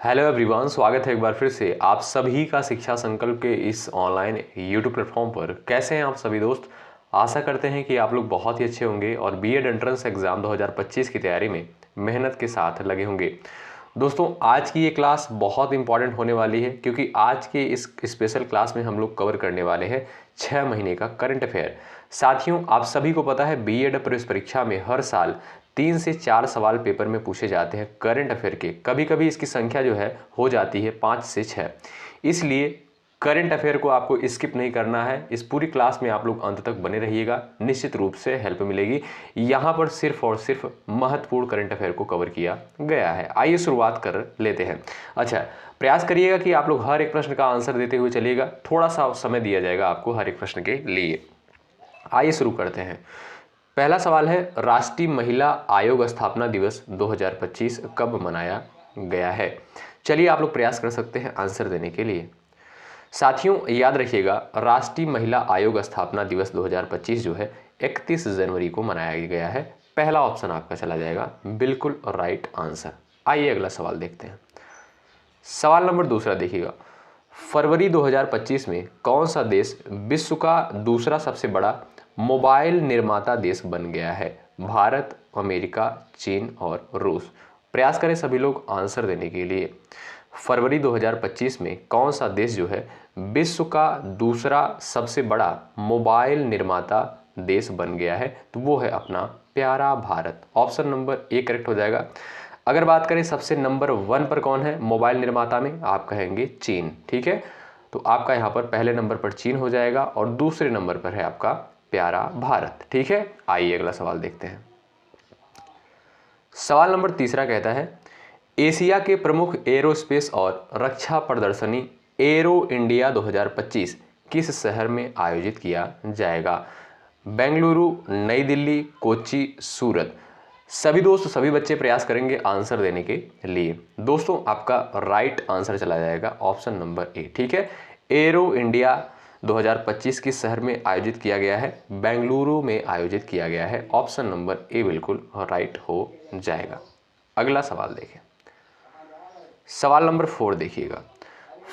Hello everyone, स्वागत है एक बार फिर से आप सभी का शिक्षा संकल्प के इस ऑनलाइन यूट्यूब प्लेटफॉर्म पर। कैसे हैं आप सभी दोस्त? आशा करते हैं कि आप लोग बहुत ही अच्छे होंगे और बीएड एंट्रेंस एग्ज़ाम 2025 की तैयारी में मेहनत के साथ लगे होंगे। दोस्तों, आज की ये क्लास बहुत इंपॉर्टेंट होने वाली है क्योंकि आज के इस स्पेशल क्लास में हम लोग कवर करने वाले हैं 6 महीने का करंट अफेयर। साथियों, आप सभी को पता है बीएड प्रवेश परीक्षा में हर साल 3 से 4 सवाल पेपर में पूछे जाते हैं करंट अफेयर के। कभी कभी इसकी संख्या जो है हो जाती है 5 से 6। इसलिए करंट अफेयर को आपको स्किप नहीं करना है। इस पूरी क्लास में आप लोग अंत तक बने रहिएगा, निश्चित रूप से हेल्प मिलेगी। यहाँ पर सिर्फ और सिर्फ महत्वपूर्ण करंट अफेयर को कवर किया गया है। आइए शुरुआत कर लेते हैं। अच्छा, प्रयास करिएगा कि आप लोग हर एक प्रश्न का आंसर देते हुए चलिएगा। थोड़ा सा समय दिया जाएगा आपको हर एक प्रश्न के लिए। आइए शुरू करते हैं। पहला सवाल है, राष्ट्रीय महिला आयोग स्थापना दिवस 2025 कब मनाया गया है? चलिए आप लोग प्रयास कर सकते हैं आंसर देने के लिए। साथियों, याद रखिएगा, राष्ट्रीय महिला आयोग स्थापना दिवस 2025 जो है 31 जनवरी को मनाया गया है। पहला ऑप्शन आपका चला जाएगा बिल्कुल राइट आंसर। आइए अगला सवाल देखते हैं। सवाल नंबर दूसरा देखिएगा, फरवरी 2025 में कौन सा देश विश्व का दूसरा सबसे बड़ा मोबाइल निर्माता देश बन गया है? भारत, अमेरिका, चीन और रूस। प्रयास करें सभी लोग आंसर देने के लिए। फरवरी 2025 में कौन सा देश जो है विश्व का दूसरा सबसे बड़ा मोबाइल निर्माता देश बन गया है? तो वो है अपना प्यारा Bharat. Option number A correct हो जाएगा। अगर बात करें सबसे नंबर 1 पर कौन है मोबाइल निर्माता में, आप कहेंगे चीन। ठीक है, तो आपका यहाँ पर पहले नंबर पर चीन हो जाएगा और दूसरे नंबर पर है आपका प्यारा भारत। ठीक है, आइए अगला सवाल देखते हैं। सवाल नंबर तीसरा कहता है, एशिया के प्रमुख एरोस्पेस और रक्षा प्रदर्शनी एरो इंडिया 2025 किस शहर में आयोजित किया जाएगा? बेंगलुरु, नई दिल्ली, कोच्चि, सूरत। सभी दोस्त, सभी बच्चे प्रयास करेंगे आंसर देने के लिए। दोस्तों, आपका राइट आंसर चला जाएगा ऑप्शन नंबर ए। ठीक है, एरो इंडिया 2025 किस शहर में आयोजित किया गया है? बेंगलुरु में आयोजित किया गया है। ऑप्शन नंबर ए बिल्कुल राइट हो जाएगा। अगला सवाल देखें। सवाल नंबर 4 देखिएगा,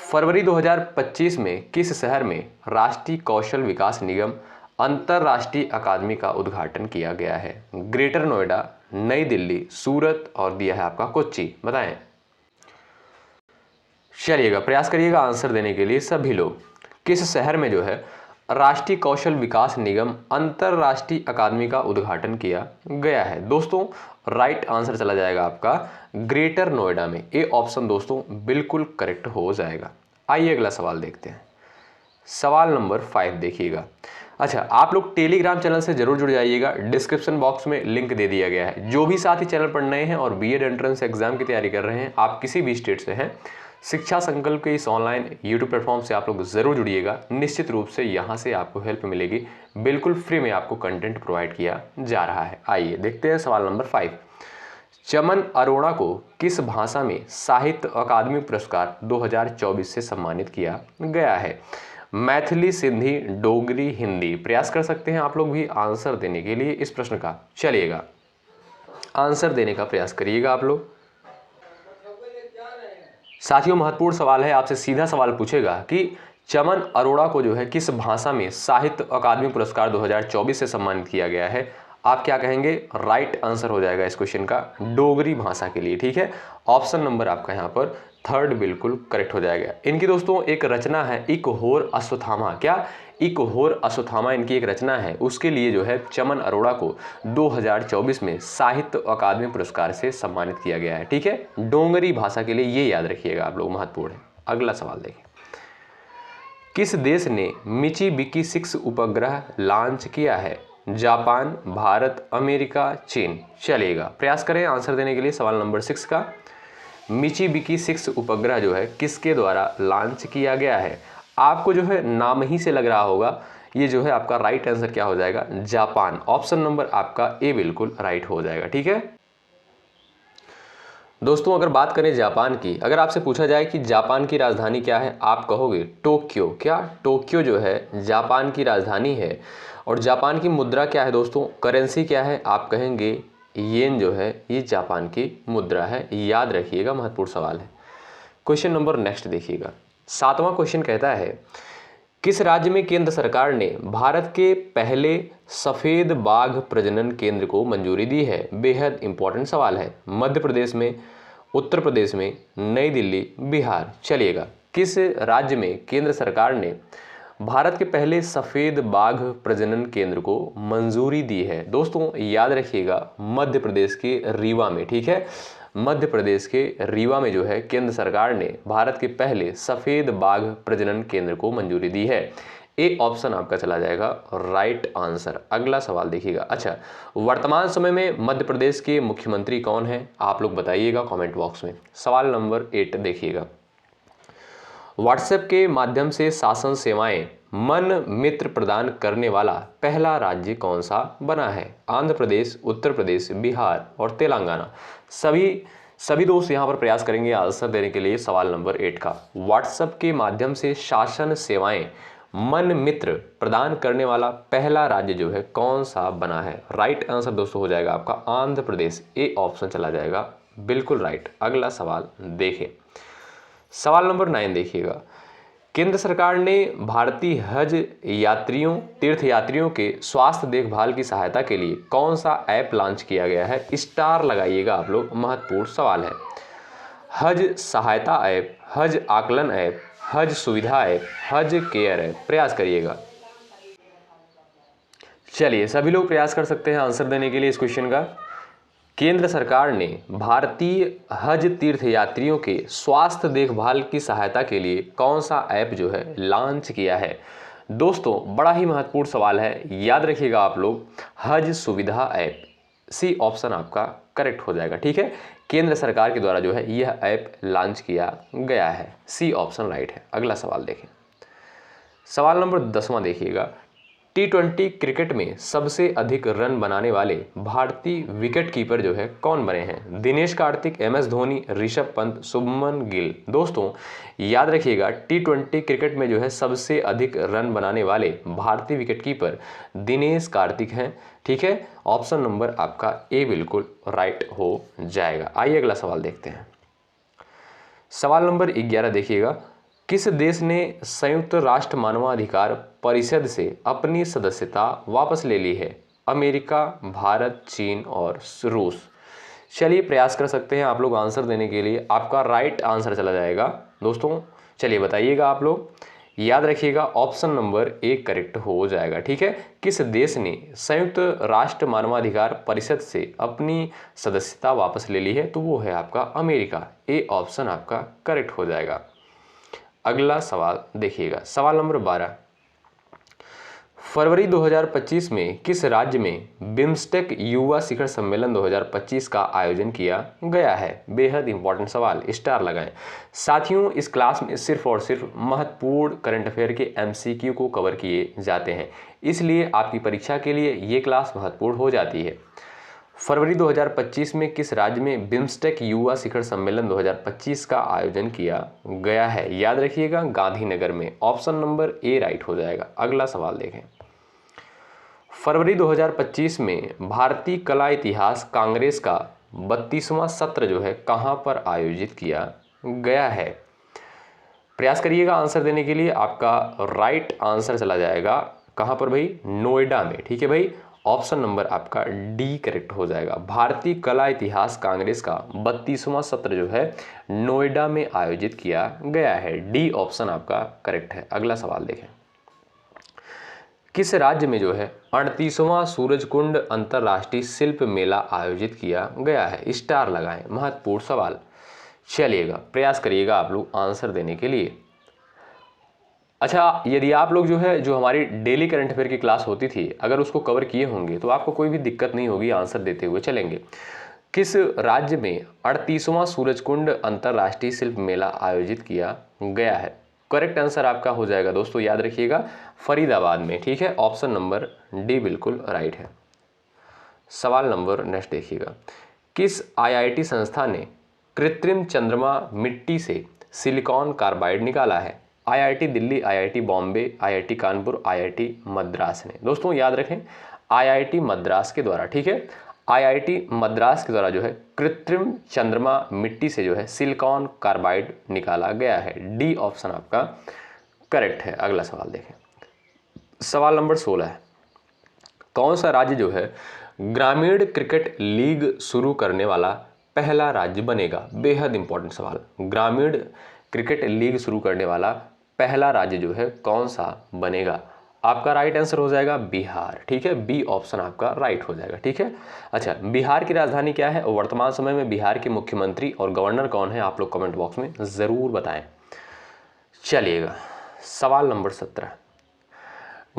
फरवरी 2025 में किस शहर में राष्ट्रीय कौशल विकास निगम अंतरराष्ट्रीय अकादमी का उद्घाटन किया गया है? ग्रेटर नोएडा, नई दिल्ली, सूरत और दिया है आपका कोच्चि। बताएं। चलिएगा प्रयास करिएगा आंसर देने के लिए सभी लोग। किस शहर में जो है राष्ट्रीय कौशल विकास निगम अंतरराष्ट्रीय अकादमी का उद्घाटन किया गया है? दोस्तों, राइट आंसर चला जाएगा आपका ग्रेटर नोएडा में। ए ऑप्शन दोस्तों बिल्कुल करेक्ट हो जाएगा। आइए अगला सवाल देखते हैं। सवाल नंबर 5 देखिएगा। अच्छा, आप लोग टेलीग्राम चैनल से जरूर जुड़ जाइएगा, डिस्क्रिप्शन बॉक्स में लिंक दे दिया गया है। जो भी साथी चैनल पर नए हैं और बीएड एंट्रेंस एग्जाम की तैयारी कर रहे हैं, आप किसी भी स्टेट से हैं, शिक्षा संकल्प के इस ऑनलाइन यूट्यूब प्लेटफॉर्म से आप लोग जरूर जुड़िएगा। निश्चित रूप से यहाँ से आपको हेल्प मिलेगी। बिल्कुल फ्री में आपको कंटेंट प्रोवाइड किया जा रहा है। आइए देखते हैं सवाल नंबर 5। चमन अरोड़ा को किस भाषा में साहित्य अकादमी पुरस्कार 2024 से सम्मानित किया गया है? मैथिली, सिंधी, डोगरी, हिंदी। प्रयास कर सकते हैं आप लोग भी आंसर देने के लिए इस प्रश्न का। चलिएगा आंसर देने का प्रयास करिएगा आप लोग। साथियों, महत्वपूर्ण सवाल है, आपसे सीधा सवाल पूछेगा कि चमन अरोड़ा को जो है किस भाषा में साहित्य अकादमी पुरस्कार 2024 से सम्मानित किया गया है? आप क्या कहेंगे? राइट आंसर हो जाएगा इस क्वेश्चन का डोगरी भाषा के लिए। ठीक है, ऑप्शन नंबर आपका यहाँ पर 3 बिल्कुल करेक्ट हो जाएगा। इनकी दोस्तों एक रचना है इक होर अश्वत्थामा। क्या? इक होर अश्वत्थामा इनकी एक रचना है। उसके लिए जो है चमन अरोड़ा को 2024 में साहित्य अकादमी पुरस्कार से सम्मानित किया गया है। ठीक है, डोगरी भाषा के लिए, ये याद रखिएगा आप लोग, महत्वपूर्ण है। अगला सवाल देखें। किस देश ने मिचिबिकी 6 उपग्रह लॉन्च किया है? जापान, भारत, अमेरिका, चीन। चलिएगा प्रयास करें आंसर देने के लिए सवाल नंबर 6 का। मिचिबिकी 6 उपग्रह जो है किसके द्वारा लॉन्च किया गया है? आपको जो है नाम ही से लग रहा होगा, ये जो है आपका राइट आंसर क्या हो जाएगा? जापान। ऑप्शन नंबर आपका ए बिल्कुल राइट हो जाएगा। ठीक है दोस्तों, अगर बात करें जापान की, अगर आपसे पूछा जाए कि जापान की राजधानी क्या है, आप कहोगे टोक्यो। क्या? टोक्यो जो है जापान की राजधानी है। और जापान की मुद्रा क्या है दोस्तों? करेंसी क्या है? आप कहेंगे येन जो है ये जापान की मुद्रा है। याद रखिएगा, महत्वपूर्ण सवाल है। क्वेश्चन नंबर नेक्स्ट देखिएगा। 7वां क्वेश्चन कहता है किस राज्य में केंद्र सरकार ने भारत के पहले सफेद बाघ प्रजनन केंद्र को मंजूरी दी है? बेहद इंपॉर्टेंट सवाल है। मध्य प्रदेश में, उत्तर प्रदेश में, नई दिल्ली, बिहार। चलिएगा, किस राज्य में केंद्र सरकार ने भारत के पहले सफेद बाघ प्रजनन केंद्र को मंजूरी दी है? दोस्तों याद रखिएगा, मध्य प्रदेश के रीवा में। ठीक है, मध्य प्रदेश के रीवा में जो है केंद्र सरकार ने भारत के पहले सफेद बाघ प्रजनन केंद्र को मंजूरी दी है। ए ऑप्शन आपका चला जाएगा राइट आंसर। अगला सवाल देखिएगा। अच्छा, वर्तमान समय में मध्य प्रदेश के मुख्यमंत्री कौन है? आप लोग बताइएगा कमेंट बॉक्स में। सवाल नंबर 8 देखिएगा। व्हाट्सएप के माध्यम से शासन सेवाएं मन मित्र प्रदान करने वाला पहला राज्य कौन सा बना है? आंध्र प्रदेश, उत्तर प्रदेश, बिहार और तेलंगाना। सभी दोस्त यहां पर प्रयास करेंगे आंसर देने के लिए सवाल नंबर 8 का। व्हाट्सएप के माध्यम से शासन सेवाएं मन मित्र प्रदान करने वाला पहला राज्य जो है कौन सा बना है? राइट आंसर दोस्तों हो जाएगा आपका आंध्र प्रदेश। ए ऑप्शन चला जाएगा बिल्कुल राइट। अगला सवाल देखें, सवाल नंबर 9 देखिएगा। केंद्र सरकार ने भारतीय हज यात्रियों, तीर्थयात्रियों के स्वास्थ्य देखभाल की सहायता के लिए कौन सा ऐप लॉन्च किया गया है? स्टार लगाइएगा आप लोग, महत्वपूर्ण सवाल है। हज सहायता ऐप, हज आकलन ऐप, हज सुविधा ऐप, हज केयर ऐप। प्रयास करिएगा। चलिए, सभी लोग प्रयास कर सकते हैं आंसर देने के लिए इस क्वेश्चन का। केंद्र सरकार ने भारतीय हज तीर्थयात्रियों के स्वास्थ्य देखभाल की सहायता के लिए कौन सा ऐप जो है लॉन्च किया है? दोस्तों बड़ा ही महत्वपूर्ण सवाल है, याद रखिएगा आप लोग, हज सुविधा ऐप। सी ऑप्शन आपका करेक्ट हो जाएगा। ठीक है, केंद्र सरकार के द्वारा जो है यह ऐप लॉन्च किया गया है। सी ऑप्शन राइट है। अगला सवाल देखें, सवाल नंबर 10वां देखिएगा। T20 क्रिकेट में सबसे अधिक रन बनाने वाले भारतीय विकेट कीपर जो है कौन बने हैं? दिनेश कार्तिक, MS धोनी, ऋषभ पंत, शुभमन गिल। दोस्तों याद रखिएगा, T20 क्रिकेट में जो है सबसे अधिक रन बनाने वाले भारतीय विकेट कीपर दिनेश कार्तिक हैं। ठीक है, ऑप्शन नंबर आपका ए बिल्कुल राइट हो जाएगा। आइए अगला सवाल देखते हैं। सवाल नंबर 11 देखिएगा। किस देश ने संयुक्त राष्ट्र मानवाधिकार परिषद से अपनी सदस्यता वापस ले ली है? अमेरिका, भारत, चीन और रूस। चलिए प्रयास कर सकते हैं आप लोग आंसर देने के लिए। आपका राइट आंसर चला जाएगा दोस्तों। चलिए बताइएगा आप लोग, याद रखिएगा ऑप्शन नंबर ए करेक्ट हो जाएगा। ठीक है, किस देश ने संयुक्त राष्ट्र मानवाधिकार परिषद से अपनी सदस्यता वापस ले ली है? तो वो है आपका अमेरिका। ए ऑप्शन आपका करेक्ट हो जाएगा। अगला सवाल देखिएगा, सवाल नंबर 12। फरवरी 2025 में किस राज्य में बिम्स्टेक युवा शिखर सम्मेलन 2025 का आयोजन किया गया है? बेहद इंपॉर्टेंट सवाल, स्टार लगाएं। साथियों इस क्लास में सिर्फ और सिर्फ महत्वपूर्ण करंट अफेयर के MCQ को कवर किए जाते हैं, इसलिए आपकी परीक्षा के लिए ये क्लास महत्वपूर्ण हो जाती है। फरवरी 2025 में किस राज्य में बिम्स्टेक युवा शिखर सम्मेलन 2025 का आयोजन किया गया है? याद रखिएगा गांधीनगर में। ऑप्शन नंबर ए राइट हो जाएगा। अगला सवाल देखें, फरवरी 2025 में भारतीय कला इतिहास कांग्रेस का 32वां सत्र जो है कहां पर आयोजित किया गया है? प्रयास करिएगा आंसर देने के लिए। आपका राइट आंसर चला जाएगा कहां पर भाई? नोएडा में। ठीक है भाई, ऑप्शन नंबर आपका डी करेक्ट हो जाएगा। भारतीय कला इतिहास कांग्रेस का 32वां सत्र जो है नोएडा में आयोजित किया गया है। डी ऑप्शन आपका करेक्ट है। अगला सवाल देखें, किस राज्य में जो है 38वां सूरजकुंड अंतर्राष्ट्रीय शिल्प मेला आयोजित किया गया है? स्टार लगाएं, महत्वपूर्ण सवाल। चलिएगा प्रयास करिएगा आप लोग आंसर देने के लिए। अच्छा, यदि आप लोग जो हमारी डेली करंट अफेयर की क्लास होती थी, अगर उसको कवर किए होंगे तो आपको कोई भी दिक्कत नहीं होगी आंसर देते हुए चलेंगे। किस राज्य में 38वां सूरजकुंड अंतर्राष्ट्रीय शिल्प मेला आयोजित किया गया है? करेक्ट आंसर आपका हो जाएगा दोस्तों, याद रखिएगा फरीदाबाद में। ठीक है, ऑप्शन नंबर डी बिल्कुल राइट है। सवाल नंबर नेक्स्ट देखिएगा, किस IIT संस्था ने कृत्रिम चंद्रमा मिट्टी से सिलिकॉन कार्बाइड निकाला है? IIT Delhi, IIT Bombay, IIT Kanpur, IIT Madras ने। दोस्तों याद रखें IIT मद्रास के द्वारा। ठीक है, आईआईटी मद्रास के द्वारा जो है कृत्रिम चंद्रमा मिट्टी से जो है सिलिकॉन कार्बाइड निकाला गया है। डी ऑप्शन आपका करेक्ट है। अगला सवाल देखें, सवाल नंबर 16 है, कौन सा राज्य जो है ग्रामीण क्रिकेट लीग शुरू करने वाला पहला राज्य बनेगा? बेहद इंपॉर्टेंट सवाल। ग्रामीण क्रिकेट लीग शुरू करने वाला पहला राज्य जो है कौन सा बनेगा? आपका राइट आंसर हो जाएगा बिहार। ठीक है, बी ऑप्शन आपका राइट हो जाएगा। ठीक है, अच्छा, बिहार की राजधानी क्या है और वर्तमान समय में बिहार के मुख्यमंत्री और गवर्नर कौन है? आप लोग कमेंट बॉक्स में जरूर बताएं। चलिएगा, सवाल नंबर 17,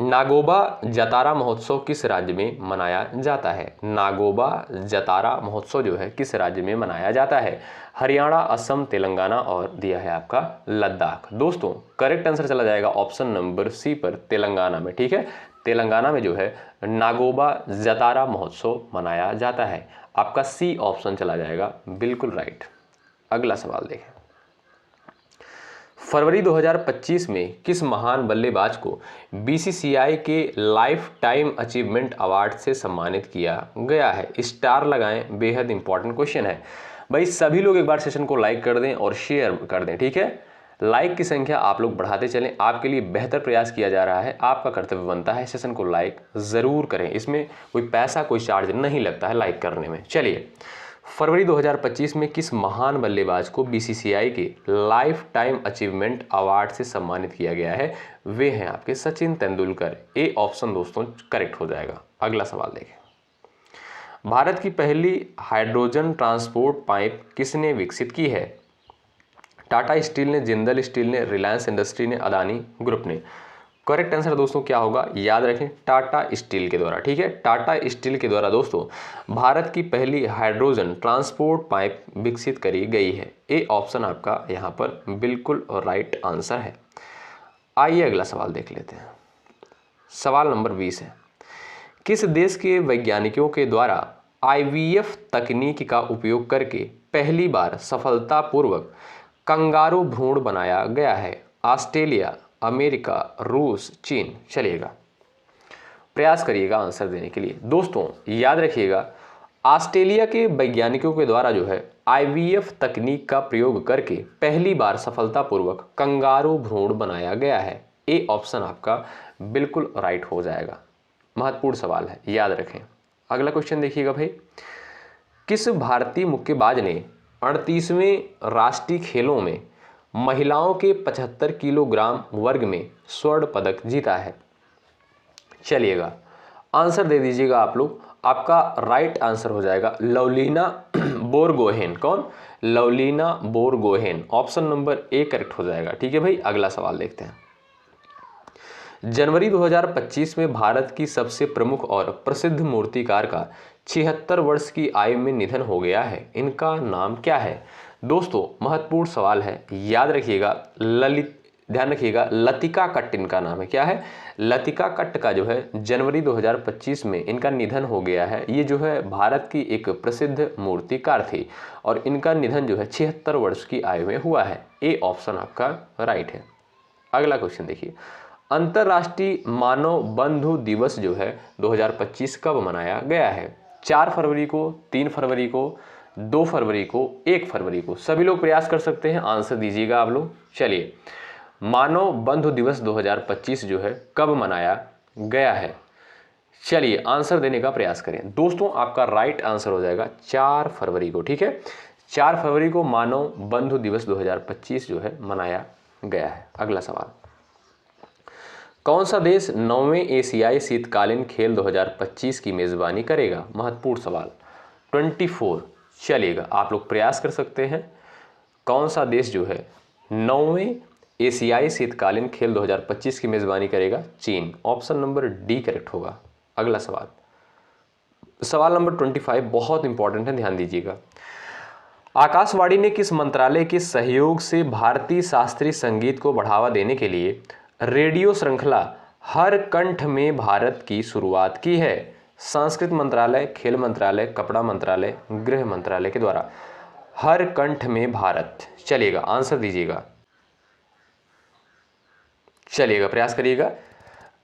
नागोबा जतारा महोत्सव किस राज्य में मनाया जाता है? नागोबा जतारा महोत्सव जो है किस राज्य में मनाया जाता है? हरियाणा, असम, तेलंगाना और दिया है आपका लद्दाख। दोस्तों करेक्ट आंसर चला जाएगा ऑप्शन नंबर सी पर, तेलंगाना में। ठीक है, तेलंगाना में जो है नागोबा जतारा महोत्सव मनाया जाता है। आपका सी ऑप्शन चला जाएगा बिल्कुल राइट। अगला सवाल देखें, फरवरी 2025 में किस महान बल्लेबाज को बीसीसीआई के लाइफ टाइम अचीवमेंट अवार्ड से सम्मानित किया गया है? स्टार लगाएं, बेहद इंपॉर्टेंट क्वेश्चन है भाई। सभी लोग एक बार सेशन को लाइक कर दें और शेयर कर दें। ठीक है, लाइक की संख्या आप लोग बढ़ाते चलें, आपके लिए बेहतर प्रयास किया जा रहा है। आपका कर्तव्य बनता है सेशन को लाइक ज़रूर करें, इसमें कोई पैसा कोई चार्ज नहीं लगता है लाइक करने में। चलिए, फरवरी 2025 में किस महान बल्लेबाज को बीसीसीआई के लाइफ टाइम अचीवमेंट अवार्ड से सम्मानित किया गया है? वे हैं आपके सचिन तेंदुलकर। ए ऑप्शन दोस्तों करेक्ट हो जाएगा। अगला सवाल देखें, भारत की पहली हाइड्रोजन ट्रांसपोर्ट पाइप किसने विकसित की है? टाटा स्टील ने, जिंदल स्टील ने, रिलायंस इंडस्ट्री ने, अदानी ग्रुप ने। करेक्ट आंसर दोस्तों क्या होगा? याद रखें, टाटा स्टील के द्वारा। ठीक है, टाटा स्टील के द्वारा दोस्तों भारत की पहली हाइड्रोजन ट्रांसपोर्ट पाइप विकसित करी गई है। ए ऑप्शन आपका यहाँ पर बिल्कुल राइट आंसर है। आइए अगला सवाल देख लेते हैं। सवाल नंबर 20 है, किस देश के वैज्ञानिकों के द्वारा आईवीएफ तकनीक का उपयोग करके पहली बार सफलतापूर्वक कंगारू भ्रूण बनाया गया है? ऑस्ट्रेलिया, अमेरिका, रूस, चीन। चलिएगा, प्रयास करिएगा आंसर देने के लिए। दोस्तों याद रखिएगा, ऑस्ट्रेलिया के वैज्ञानिकों के द्वारा जो है आईवीएफ तकनीक का प्रयोग करके पहली बार सफलतापूर्वक कंगारू भ्रूण बनाया गया है। ए ऑप्शन आपका बिल्कुल राइट हो जाएगा। महत्वपूर्ण सवाल है, याद रखें। अगला क्वेश्चन देखिएगा भाई, किस भारतीय मुक्केबाज ने 38वें राष्ट्रीय खेलों में महिलाओं के 75 किलोग्राम वर्ग में स्वर्ण पदक जीता है? चलिएगा, आंसर दे दीजिएगा आप लोग। आपका राइट आंसर हो जाएगा लवलीना बोरगोहेन। कौन? Lovlina Borgohain. Option number A correct हो जाएगा। ठीक है भाई, अगला सवाल देखते हैं। जनवरी 2025 में भारत की सबसे प्रमुख और प्रसिद्ध मूर्तिकार का 76 वर्ष की आयु में निधन हो गया है। इनका नाम क्या है? दोस्तों महत्वपूर्ण सवाल है, याद रखिएगा। ध्यान रखिएगा, लतिका कट्ट इनका नाम है। क्या है? लतिका कट्ट का जो है जनवरी 2025 में इनका निधन हो गया है। ये जो है भारत की एक प्रसिद्ध मूर्तिकार थी और इनका निधन जो है 76 वर्ष की आयु में हुआ है। ए ऑप्शन आपका राइट है। अगला क्वेश्चन देखिए, अंतर्राष्ट्रीय मानव बंधु दिवस जो है 2025 कब मनाया गया है? 4 फरवरी को, 3 फरवरी को, 2 फरवरी को, 1 फरवरी को। सभी लोग प्रयास कर सकते हैं, आंसर दीजिएगा आप लोग। चलिए, मानव बंधु दिवस 2025 जो है कब मनाया गया है? चलिए आंसर देने का प्रयास करें। दोस्तों आपका राइट आंसर हो जाएगा 4 फरवरी को। ठीक है, 4 फरवरी को मानव बंधु दिवस 2025 जो है मनाया गया है। अगला सवाल, कौन सा देश 9वें एशियाई शीतकालीन खेल 2025 की मेजबानी करेगा? महत्वपूर्ण सवाल। 24। चलिएगा, आप लोग प्रयास कर सकते हैं। कौन सा देश जो है 9वें एशियाई शीतकालीन खेल 2025 की मेजबानी करेगा? चीन। ऑप्शन नंबर डी करेक्ट होगा। अगला सवाल, सवाल नंबर 25 बहुत इंपॉर्टेंट है, ध्यान दीजिएगा। आकाशवाणी ने किस मंत्रालय के सहयोग से भारतीय शास्त्रीय संगीत को बढ़ावा देने के लिए रेडियो श्रृंखला हर कंठ में भारत की शुरुआत की है? संस्कृत मंत्रालय, खेल मंत्रालय, कपड़ा मंत्रालय, गृह मंत्रालय के द्वारा। हर कंठ में भारत। चलिएगा आंसर दीजिएगा, चलिएगा प्रयास करिएगा।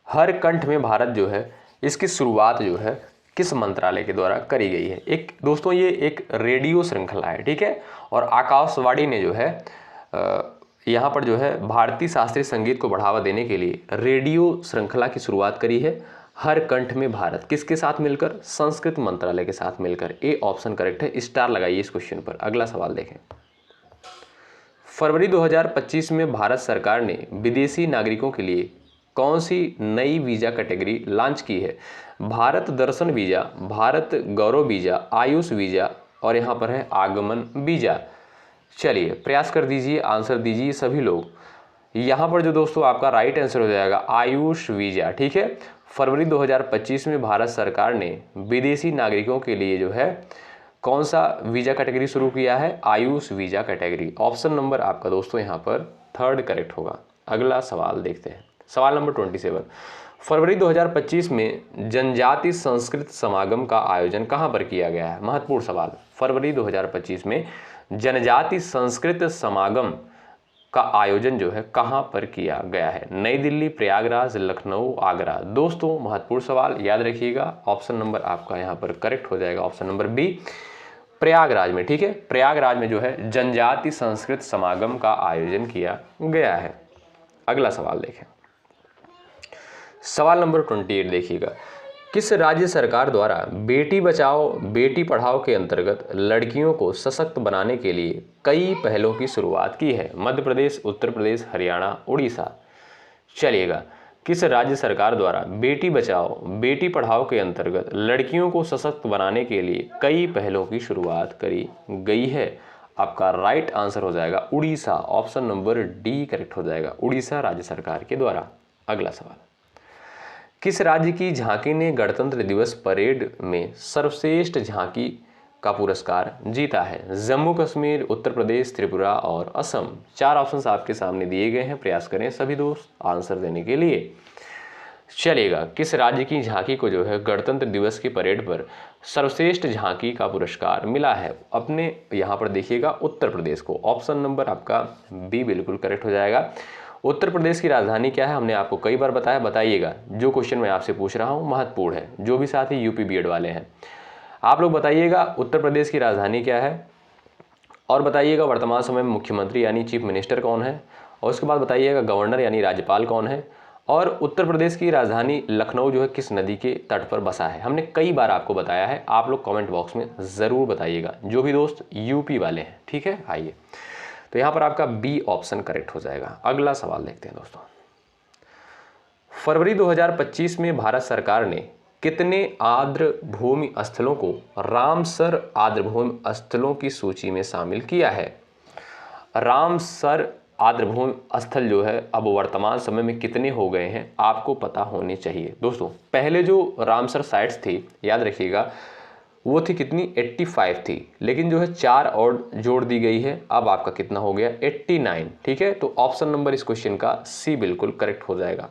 हर कंठ में भारत जो है इसकी शुरुआत जो है किस मंत्रालय के द्वारा करी गई है। एक दोस्तों ये एक रेडियो श्रृंखला है, ठीक है, और आकाशवाणी ने जो है यहाँ पर जो है भारतीय शास्त्रीय संगीत को बढ़ावा देने के लिए रेडियो श्रृंखला की शुरुआत करी है। हर कंठ में भारत किसके साथ मिलकर? संस्कृत मंत्रालय के साथ मिलकर। ए ऑप्शन करेक्ट है, स्टार लगाइए इस क्वेश्चन पर। अगला सवाल देखें। फरवरी 2025 में भारत सरकार ने विदेशी नागरिकों के लिए कौन सी नई वीजा कैटेगरी लॉन्च की है? भारत दर्शन वीजा, भारत गौरव वीजा, आयुष वीजा और यहाँ पर है आगमन वीजा। चलिए प्रयास कर दीजिए, आंसर दीजिए सभी लोग। यहाँ पर जो दोस्तों आपका राइट आंसर हो जाएगा आयुष वीजा, ठीक है। फरवरी 2025 में भारत सरकार ने विदेशी नागरिकों के लिए जो है कौन सा वीजा कैटेगरी शुरू किया है? Ayush visa category. Option number आपका दोस्तों यहाँ पर थर्ड करेक्ट होगा। अगला सवाल देखते हैं, सवाल नंबर 27। फरवरी 2025 में जनजाति संस्कृत समागम का आयोजन कहाँ पर किया गया है? महत्वपूर्ण सवाल। फरवरी 2025 में जनजाति संस्कृत समागम का आयोजन जो है कहाँ पर किया गया है? नई दिल्ली, प्रयागराज, लखनऊ, आगरा। दोस्तों महत्वपूर्ण सवाल, याद रखिएगा। ऑप्शन नंबर आपका यहाँ पर करेक्ट हो जाएगा, ऑप्शन नंबर बी, प्रयागराज में, ठीक है। प्रयागराज में जो है जनजाति संस्कृत समागम का आयोजन किया गया है। अगला सवाल देखें, सवाल नंबर 28 देखिएगा। किस राज्य सरकार द्वारा बेटी बचाओ बेटी पढ़ाओ के अंतर्गत लड़कियों को सशक्त बनाने के लिए कई पहलों की शुरुआत की है? मध्य प्रदेश, उत्तर प्रदेश, हरियाणा, उड़ीसा। चलिएगा, किस राज्य सरकार द्वारा बेटी बचाओ बेटी पढ़ाओ के अंतर्गत लड़कियों को सशक्त बनाने के लिए कई पहलों की शुरुआत करी गई है? आपका राइट आंसर हो जाएगा Orissa. Option number D correct हो जाएगा, उड़ीसा राज्य सरकार के द्वारा। अगला सवाल, किस राज्य की झांकी ने गणतंत्र दिवस परेड में सर्वश्रेष्ठ झांकी का पुरस्कार जीता है? जम्मू कश्मीर, उत्तर प्रदेश, त्रिपुरा और असम। 4 ऑप्शंस आपके सामने दिए गए हैं, प्रयास करें सभी दोस्त आंसर देने के लिए। चलेगा, किस राज्य की झांकी को जो है गणतंत्र दिवस की परेड पर सर्वश्रेष्ठ झांकी का पुरस्कार मिला है? अपने यहाँ पर देखिएगा उत्तर प्रदेश को। ऑप्शन नंबर आपका बी बिल्कुल करेक्ट हो जाएगा। उत्तर प्रदेश की राजधानी क्या है? हमने आपको कई बार बताया, बताइएगा। जो क्वेश्चन मैं आपसे पूछ रहा हूँ महत्वपूर्ण है, जो भी साथी यूपी बीएड वाले हैं आप लोग बताइएगा उत्तर प्रदेश की राजधानी क्या है, और बताइएगा वर्तमान समय में मुख्यमंत्री यानी चीफ मिनिस्टर कौन है, और उसके बाद बताइएगा गवर्नर यानी राज्यपाल कौन है, और उत्तर प्रदेश की राजधानी लखनऊ जो है किस नदी के तट पर बसा है? हमने कई बार आपको बताया है, आप लोग कमेंट बॉक्स में ज़रूर बताइएगा, जो भी दोस्त यूपी वाले हैं, ठीक है। आइए, तो यहाँ पर आपका बी ऑप्शन करेक्ट हो जाएगा। अगला सवाल देखते हैं दोस्तों। फरवरी 2025 में भारत सरकार ने कितने आर्द्र भूमि स्थलों को रामसर आर्द्र भूमि स्थलों की सूची में शामिल किया है? रामसर आर्द्र भूमि स्थल जो है अब वर्तमान समय में कितने हो गए हैं आपको पता होने चाहिए। दोस्तों पहले जो रामसर साइट्स थी याद रखिएगा वो थी कितनी, 85 थी, लेकिन जो है 4 और जोड़ दी गई है, अब आपका कितना हो गया, 89, ठीक है। तो ऑप्शन नंबर इस क्वेश्चन का सी बिल्कुल करेक्ट हो जाएगा,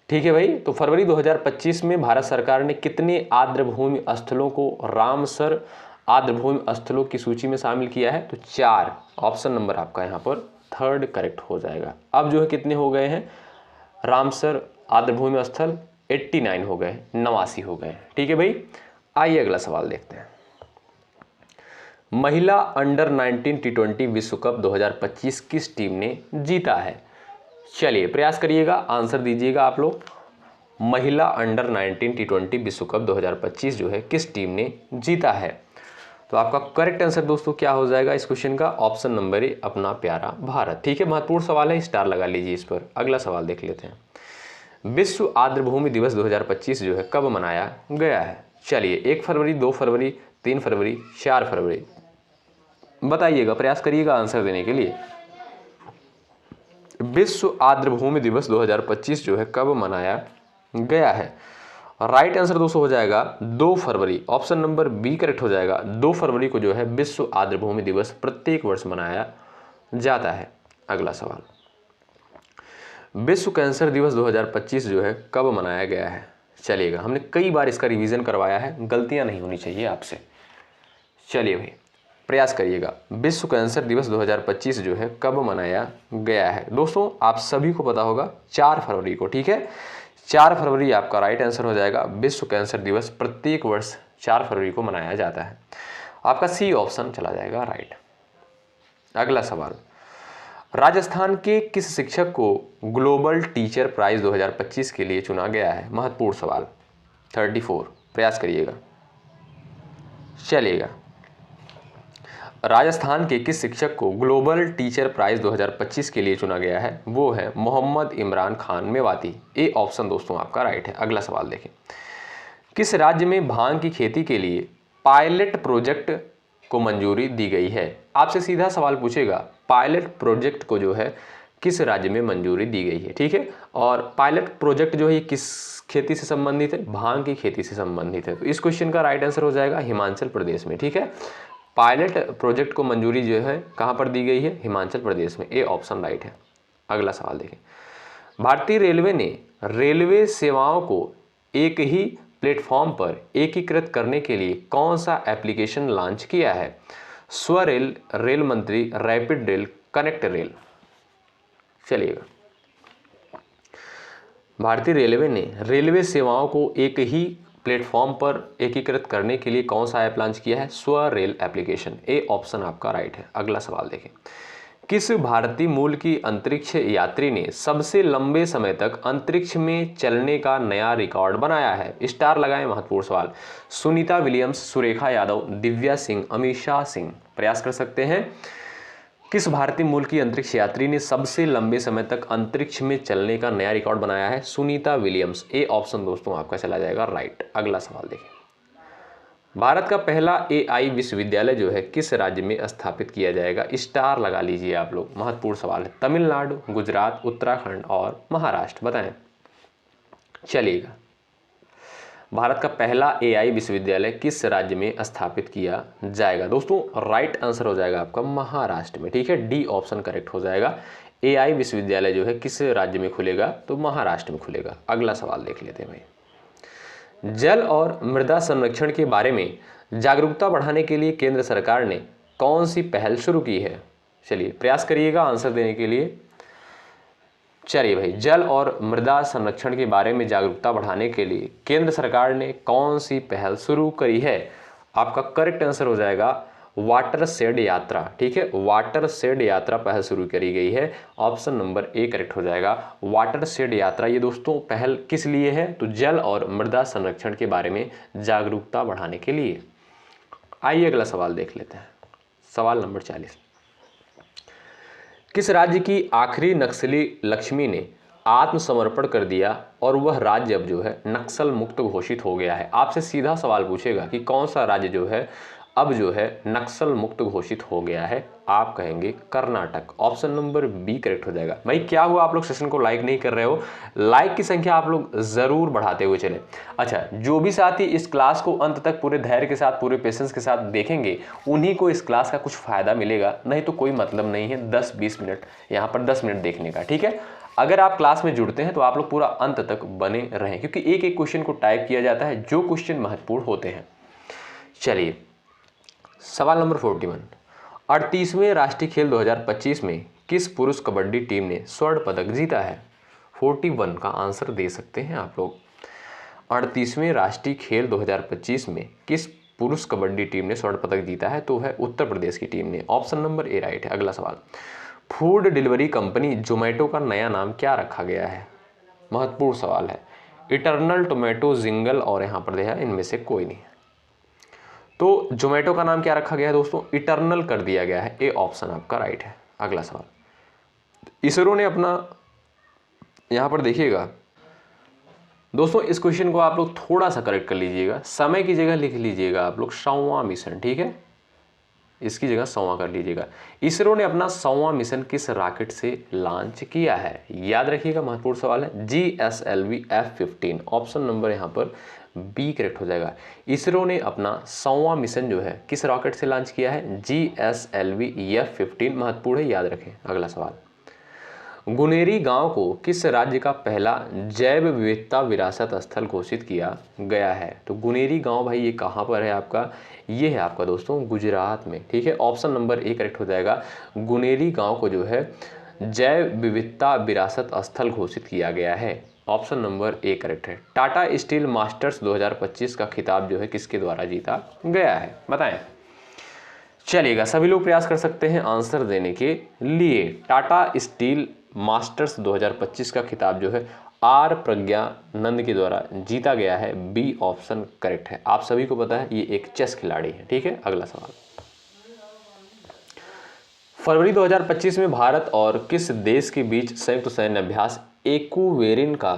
ठीक है भाई। तो फरवरी 2025 में भारत सरकार ने कितने आर्द्र भूमि स्थलों को रामसर आर्द्र भूमि स्थलों की सूची में शामिल किया है? तो 4, ऑप्शन नंबर आपका यहाँ पर थर्ड करेक्ट हो जाएगा। अब जो है कितने हो गए हैं रामसर आर्द्र भूमि स्थल? 89 हो गए, 89 हो गए, ठीक है भाई। आइए अगला सवाल देखते हैं। महिला अंडर 19 T20 विश्व कप 2025 किस टीम ने जीता है? चलिए प्रयास करिएगा, आंसर दीजिएगा आप लोग। महिला अंडर 19 T20 विश्व कप 2025 जो है किस टीम ने जीता है? तो आपका करेक्ट आंसर दोस्तों क्या हो जाएगा इस क्वेश्चन का? ऑप्शन नंबर ए, अपना प्यारा भारत, ठीक है। महत्वपूर्ण सवाल है, स्टार लगा लीजिए इस पर। अगला सवाल देख लेते हैं। विश्व आर्द्र भूमि दिवस 2025 जो है कब मनाया गया है? चलिए 1 फरवरी, 2 फरवरी, 3 फरवरी, 4 फरवरी, बताइएगा, प्रयास करिएगा आंसर देने के लिए। विश्व आर्द्र भूमि दिवस 2025 जो है कब मनाया गया है? राइट आंसर दोस्तों हो जाएगा 2 फरवरी, ऑप्शन नंबर बी करेक्ट हो जाएगा। 2 फरवरी को जो है विश्व आर्द्र भूमि दिवस प्रत्येक वर्ष मनाया जाता है। अगला सवाल, विश्व कैंसर दिवस 2025 जो है कब मनाया गया है? चलिएगा, हमने कई बार इसका रिवीजन करवाया है, गलतियां नहीं होनी चाहिए आपसे। चलिए भाई प्रयास करिएगा, विश्व कैंसर दिवस 2025 जो है कब मनाया गया है? दोस्तों आप सभी को पता होगा 4 फरवरी को, ठीक है। 4 फरवरी आपका राइट आंसर हो जाएगा। विश्व कैंसर दिवस प्रत्येक वर्ष 4 फरवरी को मनाया जाता है। आपका सी ऑप्शन चला जाएगा राइट। अगला सवाल, राजस्थान के किस शिक्षक को ग्लोबल टीचर प्राइज 2025 के लिए चुना गया है? महत्वपूर्ण सवाल। 34 प्रयास करिएगा। चलिएगा, राजस्थान के किस शिक्षक को ग्लोबल टीचर प्राइज 2025 के लिए चुना गया है? वो है मोहम्मद इमरान खान मेवाती। ए ऑप्शन दोस्तों आपका राइट है। अगला सवाल देखें, किस राज्य में भांग की खेती के लिए पायलट प्रोजेक्ट को मंजूरी दी गई है? आपसे सीधा सवाल पूछेगा, पायलट प्रोजेक्ट को जो है किस राज्य में मंजूरी दी गई है, ठीक है। और पायलट प्रोजेक्ट जो है ये किस खेती से संबंधित है? भांग की खेती से संबंधित है। तो इस क्वेश्चन का राइट आंसर हो जाएगा हिमाचल प्रदेश में, ठीक है। पायलट प्रोजेक्ट को मंजूरी जो है कहाँ पर दी गई है? हिमाचल प्रदेश में। ए ऑप्शन राइट है। अगला सवाल देखें, भारतीय रेलवे ने रेलवे सेवाओं को एक ही प्लेटफॉर्म पर एकीकृत करने के लिए कौन सा एप्लीकेशन लॉन्च किया है? स्वरेल, रेल मंत्री, रैपिड रेल, कनेक्ट रेल। चलिएगा, भारतीय रेलवे ने रेलवे सेवाओं को एक ही प्लेटफॉर्म पर एकीकृत करने के लिए कौन सा ऐप लॉन्च किया है? स्वरेल एप्लीकेशन। ए ऑप्शन आपका राइट है। अगला सवाल देखें, किस भारतीय मूल की अंतरिक्ष यात्री ने सबसे लंबे समय तक अंतरिक्ष में चलने का नया रिकॉर्ड बनाया है? स्टार लगाएं, महत्वपूर्ण सवाल। सुनीता विलियम्स, सुरेखा यादव, दिव्या सिंह, अमीषा सिंह। प्रयास कर सकते हैं। किस भारतीय मूल की अंतरिक्ष यात्री ने सबसे लंबे समय तक अंतरिक्ष में चलने का नया रिकॉर्ड बनाया है? सुनीता विलियम्स। ए ऑप्शन दोस्तों आपका चला जाएगा राइट। अगला सवाल देखें, भारत का पहला AI विश्वविद्यालय जो है किस राज्य में स्थापित किया जाएगा? स्टार लगा लीजिए आप लोग, महत्वपूर्ण सवाल है। तमिलनाडु, गुजरात, उत्तराखंड और महाराष्ट्र, बताएं। चलिएगा, भारत का पहला AI विश्वविद्यालय किस राज्य में स्थापित किया जाएगा? दोस्तों राइट आंसर हो जाएगा आपका महाराष्ट्र में, ठीक है। डी ऑप्शन करेक्ट हो जाएगा। AI विश्वविद्यालय जो है किस राज्य में खुलेगा? तो महाराष्ट्र में खुलेगा। अगला सवाल देख लेते हैं भाई, जल और मृदा संरक्षण के बारे में जागरूकता बढ़ाने के लिए केंद्र सरकार ने कौन सी पहल शुरू की है? चलिए प्रयास करिएगा आंसर देने के लिए। चलिए भाई, जल और मृदा संरक्षण के बारे में जागरूकता बढ़ाने के लिए केंद्र सरकार ने कौन सी पहल शुरू करी है? आपका करेक्ट आंसर हो जाएगा वाटर शेड यात्रा, ठीक है। वाटर शेड यात्रा पहल शुरू करी गई है। ऑप्शन नंबर ए करेक्ट हो जाएगा, वाटर शेड यात्रा। ये दोस्तों पहल किस लिए है? तो जल और मृदा संरक्षण के बारे में जागरूकता बढ़ाने के लिए। आइए अगला सवाल देख लेते हैं। सवाल नंबर 40, किस राज्य की आखिरी नक्सली लक्ष्मी ने आत्मसमर्पण कर दिया और वह राज्य अब जो है नक्सल मुक्त घोषित हो गया है? आपसे सीधा सवाल पूछेगा कि कौन सा राज्य जो है अब जो है नक्सल मुक्त घोषित हो गया है? आप कहेंगे Karnataka. Option number B correct हो जाएगा। भाई क्या हुआ, आप लोग सेशन को लाइक नहीं कर रहे हो? लाइक की संख्या आप लोग जरूर बढ़ाते हुए चलें। अच्छा, जो भी साथी इस क्लास को अंत तक पूरे धैर्य के साथ, पूरे पेशेंस के साथ देखेंगे उन्हीं को इस क्लास का कुछ फायदा मिलेगा, नहीं तो कोई मतलब नहीं है 10-20 मिनट यहाँ पर 10 मिनट देखने का, ठीक है। अगर आप क्लास में जुड़ते हैं तो आप लोग पूरा अंत तक बने रहें, क्योंकि एक एक क्वेश्चन को टाइप किया जाता है, जो क्वेश्चन महत्वपूर्ण होते हैं। चलिए सवाल नंबर 41, 38वें राष्ट्रीय खेल 2025 में किस पुरुष कबड्डी टीम ने स्वर्ण पदक जीता है? 41 का आंसर दे सकते हैं आप लोग। 38वें राष्ट्रीय खेल 2025 में किस पुरुष कबड्डी टीम ने स्वर्ण पदक जीता है? तो है उत्तर प्रदेश की टीम ने। ऑप्शन नंबर ए राइट है। अगला सवाल, फूड डिलीवरी कंपनी जोमेटो का नया नाम क्या रखा गया है? महत्वपूर्ण सवाल है। इटर्नल, टोमेटो, जिंगल और यहाँ पर देखा इनमें से कोई नहीं। तो जोमेटो का नाम क्या रखा गया है दोस्तों? इटर्नल कर दिया गया है। ए ऑप्शन आपका राइट है। अगला सवाल, इसरो ने अपना, यहां पर देखिएगा दोस्तों, इस क्वेश्चन को आप लोग थोड़ा सा करेक्ट कर लीजिएगा, समय की जगह लिख लीजिएगा आप लोग 100वां मिशन, ठीक है। इसकी जगह 100वां कर लीजिएगा। इसरो ने अपना 100वां मिशन किस रॉकेट से लॉन्च किया है? याद रखिएगा, महत्वपूर्ण सवाल है। GSLV F-15। ऑप्शन नंबर यहाँ पर बी करेक्ट हो जाएगा। इसरो ने अपना 100वां मिशन जो है किस रॉकेट से लॉन्च किया है? GSLV F-15। महत्वपूर्ण है, याद रखें। अगला सवाल, गुनेरी गांव को किस राज्य का पहला जैव विविधता विरासत स्थल घोषित किया गया है? तो गुनेरी गांव भाई ये कहाँ पर है आपका? ये है आपका दोस्तों गुजरात में, ठीक है। ऑप्शन नंबर ए करेक्ट हो जाएगा। गुनेरी गांव को जो है जैव विविधता विरासत स्थल घोषित किया गया है। ऑप्शन नंबर ए करेक्ट है। टाटा स्टील मास्टर्स 2025 का खिताब जो है किसके द्वारा जीता गया है, बताएं। चलिएगा, सभी लोग प्रयास कर सकते हैं आंसर देने के लिए। टाटा स्टील मास्टर्स 2025 का खिताब जो है आर प्रज्ञानंद के द्वारा जीता गया है। बी ऑप्शन करेक्ट है। आप सभी को पता है ये एक चेस खिलाड़ी है। ठीक है, अगला सवाल। फरवरी 2025 में भारत और किस देश के बीच संयुक्त सैन्य अभ्यास एक्वेरिन का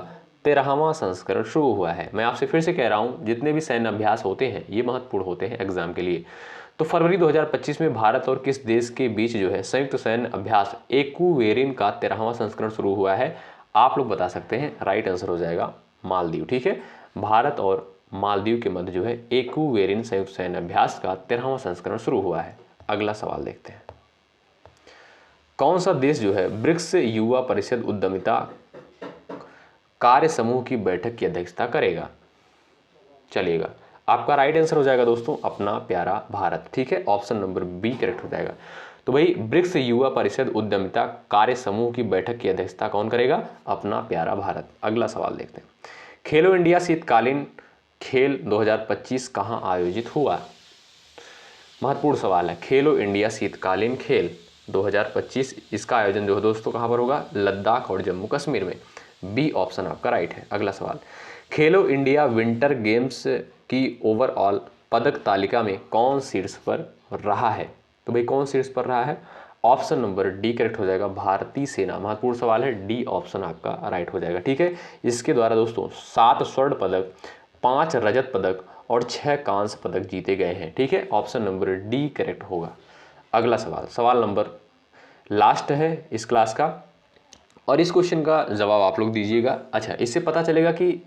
13वां संस्करण शुरू हुआ है। मैं आपसे फिर से कह रहा हूं, जितने भी सैन्य अभ्यास होते हैं ये महत्वपूर्ण होते हैं एग्जाम के लिए। तो फरवरी 2025 में भारत और किस देश के बीच जो है संयुक्त सैन्य अभ्यास एक्वेरिन का 13वां संस्करण शुरू हुआ है। आप लोग बता सकते हैं, राइट आंसर हो जाएगा मालदीव। ठीक है, भारत और मालदीव के मध्य जो है एक्वेरिन संयुक्त सैन्य अभ्यास का 13वां संस्करण शुरू हुआ है। अगला सवाल देखते हैं। कौन सा देश जो है ब्रिक्स युवा परिषद उद्यमिता कार्य समूह की बैठक की अध्यक्षता करेगा। चलिएगा, आपका राइट आंसर हो जाएगा दोस्तों अपना प्यारा भारत। ठीक है, ऑप्शन नंबर बी करेक्ट हो जाएगा। तो भाई ब्रिक्स युवा परिषद उद्यमिता कार्य समूह की बैठक की अध्यक्षता कौन करेगा, अपना प्यारा भारत। अगला सवाल देखते हैं। खेलो इंडिया शीतकालीन खेल 2025 कहां आयोजित हुआ। महत्वपूर्ण सवाल है। खेलो इंडिया शीतकालीन खेल 2025 इसका आयोजन जो है दोस्तों कहां पर होगा, लद्दाख और जम्मू कश्मीर में। बी ऑप्शन आपका राइट है। अगला सवाल। खेलो इंडिया विंटर गेम्स की ओवरऑल पदक तालिका में कौन शीर्ष पर रहा है। तो भाई कौन शीर्ष पर रहा है, ऑप्शन नंबर डी करेक्ट हो जाएगा, भारतीय सेना। महत्वपूर्ण सवाल है, डी ऑप्शन आपका राइट हो जाएगा। ठीक है, इसके द्वारा दोस्तों 7 स्वर्ण पदक, 5 रजत पदक और 6 कांस्य पदक जीते गए हैं। ठीक है, ऑप्शन नंबर डी करेक्ट होगा। अगला सवाल, सवाल नंबर लास्ट है इस क्लास का, और इस क्वेश्चन का जवाब आप लोग दीजिएगा। अच्छा, इससे पता चलेगा कि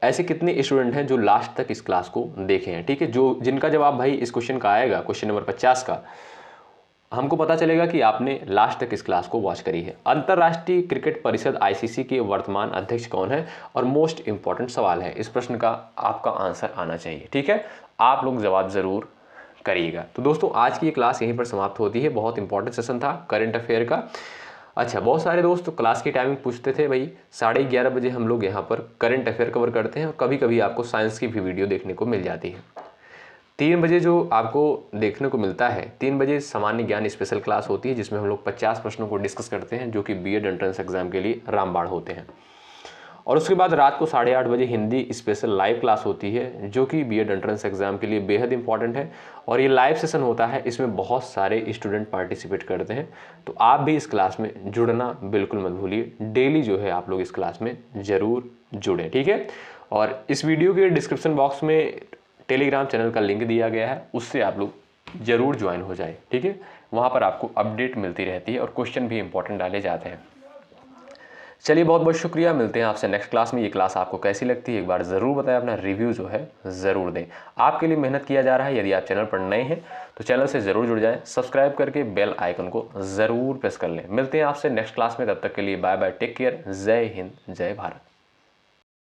ऐसे कितने स्टूडेंट हैं जो लास्ट तक इस क्लास को देखे हैं। ठीक है, जो जिनका जवाब भाई इस क्वेश्चन का आएगा, क्वेश्चन नंबर 50 का, हमको पता चलेगा कि आपने लास्ट तक इस क्लास को वॉच करी है। अंतर्राष्ट्रीय क्रिकेट परिषद आईसीसी के वर्तमान अध्यक्ष कौन है, और मोस्ट इंपॉर्टेंट सवाल है, इस प्रश्न का आपका आंसर आना चाहिए। ठीक है, आप लोग जवाब जरूर करिएगा। तो दोस्तों आज की ये क्लास यहीं पर समाप्त होती है। बहुत इंपॉर्टेंट सेशन था करंट अफेयर का। अच्छा, बहुत सारे दोस्त क्लास की टाइमिंग पूछते थे भाई, 11:30 बजे हम लोग यहाँ पर करंट अफेयर कवर करते हैं, और कभी कभी आपको साइंस की भी वीडियो देखने को मिल जाती है। 3 बजे जो आपको देखने को मिलता है, 3 बजे सामान्य ज्ञान स्पेशल क्लास होती है, जिसमें हम लोग 50 प्रश्नों को डिस्कस करते हैं, जो कि बीएड एंट्रेंस एग्जाम के लिए रामबाण होते हैं। और उसके बाद रात को 8:30 बजे हिंदी स्पेशल लाइव क्लास होती है, जो कि बीएड एंट्रेंस एग्जाम के लिए बेहद इंपॉर्टेंट है। और ये लाइव सेशन होता है, इसमें बहुत सारे स्टूडेंट पार्टिसिपेट करते हैं। तो आप भी इस क्लास में जुड़ना बिल्कुल मत भूलिए। डेली जो है आप लोग इस क्लास में ज़रूर जुड़ें। ठीक है, और इस वीडियो के डिस्क्रिप्शन बॉक्स में टेलीग्राम चैनल का लिंक दिया गया है, उससे आप लोग ज़रूर ज्वाइन हो जाए। ठीक है, वहाँ पर आपको अपडेट मिलती रहती है और क्वेश्चन भी इंपॉर्टेंट डाले जाते हैं। चलिए, बहुत बहुत शुक्रिया, मिलते हैं आपसे नेक्स्ट क्लास में। ये क्लास आपको कैसी लगती है एक बार ज़रूर बताएं, अपना रिव्यू जो है ज़रूर दें। आपके लिए मेहनत किया जा रहा है। यदि आप चैनल पर नए हैं तो चैनल से ज़रूर जुड़ जाएं, सब्सक्राइब करके बेल आइकन को ज़रूर प्रेस कर लें। मिलते हैं आपसे नेक्स्ट क्लास में, तब तक के लिए बाय बाय, टेक केयर, जय हिंद, जय भारत।